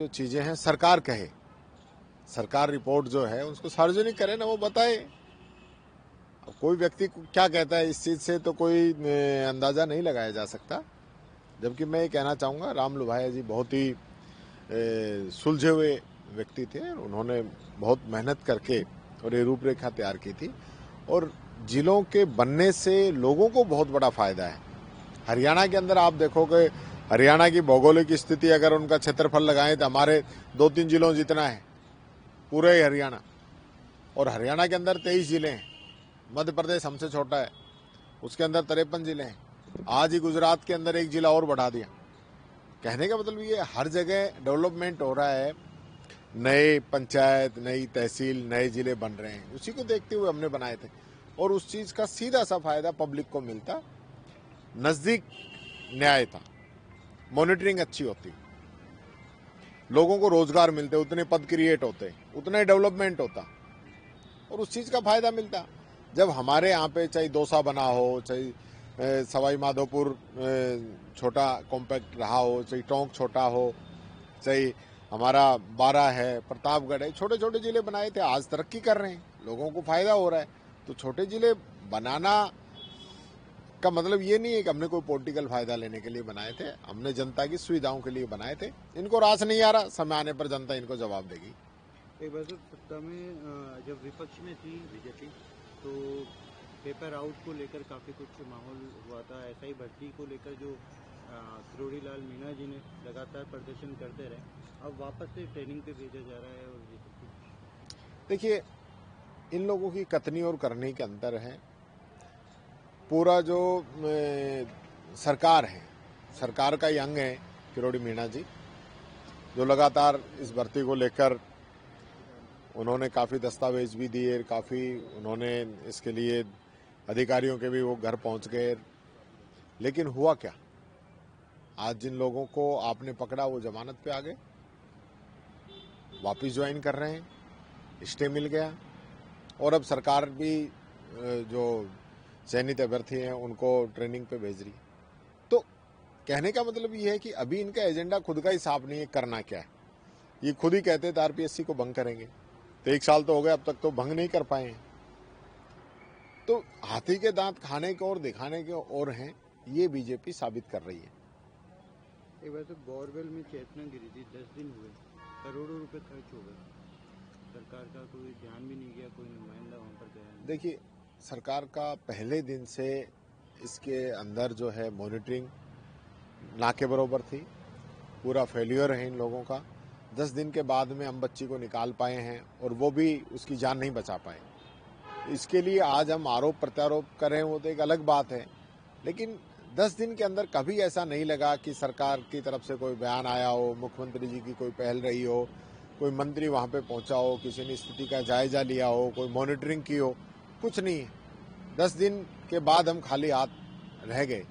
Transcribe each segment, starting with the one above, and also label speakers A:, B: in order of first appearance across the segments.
A: जो चीजें हैं सरकार कहे, सरकार रिपोर्ट जो है उसको सार्वजनिक करे ना, वो बताए। अब कोई व्यक्ति क्या कहता है इस चीज से तो कोई अंदाजा नहीं लगाया जा सकता। जबकि मैं ये कहना चाहूँगा, राम लोभाया जी बहुत ही सुलझे हुए व्यक्ति थे। उन्होंने बहुत मेहनत करके और ये रूपरेखा तैयार की थी, और जिलों के बनने से लोगों को बहुत बड़ा फायदा है। हरियाणा के अंदर आप देखोगे, हरियाणा की भौगोलिक स्थिति अगर उनका क्षेत्रफल लगाएं तो हमारे 2-3 जिलों जितना है पूरे हरियाणा। और हरियाणा के अंदर 23 जिले हैं, मध्य प्रदेश हमसे छोटा है, उसके अंदर 53 जिले हैं। आज ही गुजरात के अंदर एक जिला और बढ़ा दिया। कहने का मतलब ये हर जगह डेवलपमेंट हो रहा है, नए पंचायत, नई तहसील, नए जिले बन रहे हैं। उसी को देखते हुए हमने बनाए थे, और उस चीज का सीधा सा फायदा पब्लिक को मिलता। नजदीक न्याय था, मॉनिटरिंग अच्छी होती, लोगों को रोजगार मिलते, उतने पद क्रिएट होते, उतना डेवलपमेंट होता, और उस चीज का फायदा मिलता। जब हमारे यहाँ पे चाहे दौसा बना हो, चाहे सवाई माधोपुर छोटा कॉम्पैक्ट रहा हो, चाहे टोंक छोटा हो, चाहे हमारा बारा है, प्रतापगढ़ है, छोटे छोटे जिले बनाए थे, आज तरक्की कर रहे हैं, लोगों को फायदा हो रहा है। तो छोटे जिले बनाना का मतलब ये नहीं है कि हमने कोई पॉलिटिकल फायदा लेने के लिए बनाए थे, हमने जनता की सुविधाओं के लिए बनाए थे। इनको रास नहीं आ रहा, समय आने पर जनता इनको जवाब देगी।
B: एक बार तो सत्ता में जब विपक्ष में थी बीजेपी, तो पेपर आउट को लेकर काफ़ी कुछ माहौल हुआ था। ऐसा ही भर्ती को लेकर जो किरोड़ी लाल मीणा जी ने लगातार प्रदर्शन करते रहे, अब वापस से ट्रेनिंग पे भेजा जा रहा है। और ये सब कुछ
A: देखिए, इन लोगों की कथनी और करनी के अंतर है। पूरा जो सरकार है, सरकार का ही अंग है किरोड़ी मीणा जी, जो लगातार इस भर्ती को लेकर उन्होंने काफ़ी दस्तावेज भी दिए, काफ़ी उन्होंने इसके लिए अधिकारियों के भी वो घर पहुंच गए। लेकिन हुआ क्या, आज जिन लोगों को आपने पकड़ा वो जमानत पे आ गए, वापस ज्वाइन कर रहे हैं, स्टे मिल गया, और अब सरकार भी जो चयनित अभ्यर्थी हैं उनको ट्रेनिंग पे भेज रही है। तो कहने का मतलब ये है कि अभी इनका एजेंडा खुद का ही साफ नहीं है, करना क्या है। ये खुद ही कहते थे आरपीएससी को भंग करेंगे, तो 1 साल तो हो गया, अब तक तो भंग नहीं कर पाए हैं। तो हाथी के दांत खाने के और दिखाने के और हैं, ये बीजेपी साबित कर रही है।
B: एक बार तो बोरवेल में चेतना गिरी थी, 10 दिन हुए, करोड़ों रुपए खर्च हो गए, सरकार का कोई ध्यान भी नहीं गया, कोई नुमाइंदा वहाँ पर गया।
A: देखिए, सरकार का पहले दिन से इसके अंदर जो है मॉनिटरिंग ना के बराबर थी, पूरा फेल्यूर है इन लोगों का। 10 दिन के बाद में हम बच्ची को निकाल पाए हैं, और वो भी उसकी जान नहीं बचा पाए। इसके लिए आज हम आरोप प्रत्यारोप कर रहे हैं, वो तो एक अलग बात है, लेकिन 10 दिन के अंदर कभी ऐसा नहीं लगा कि सरकार की तरफ से कोई बयान आया हो, मुख्यमंत्री जी की कोई पहल रही हो, कोई मंत्री वहां पे पहुंचा हो, किसी ने स्थिति का जायजा लिया हो, कोई मॉनिटरिंग की हो, कुछ नहीं है। 10 दिन के बाद हम खाली हाथ रह गए,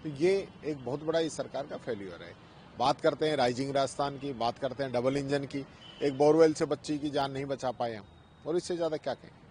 A: तो ये एक बहुत बड़ा इस सरकार का फेल्यूर है। बात करते हैं राइजिंग राजस्थान की, बात करते हैं डबल इंजन की, एक बोरवेल से बच्ची की जान नहीं बचा पाए हम, और इससे ज़्यादा क्या कहें।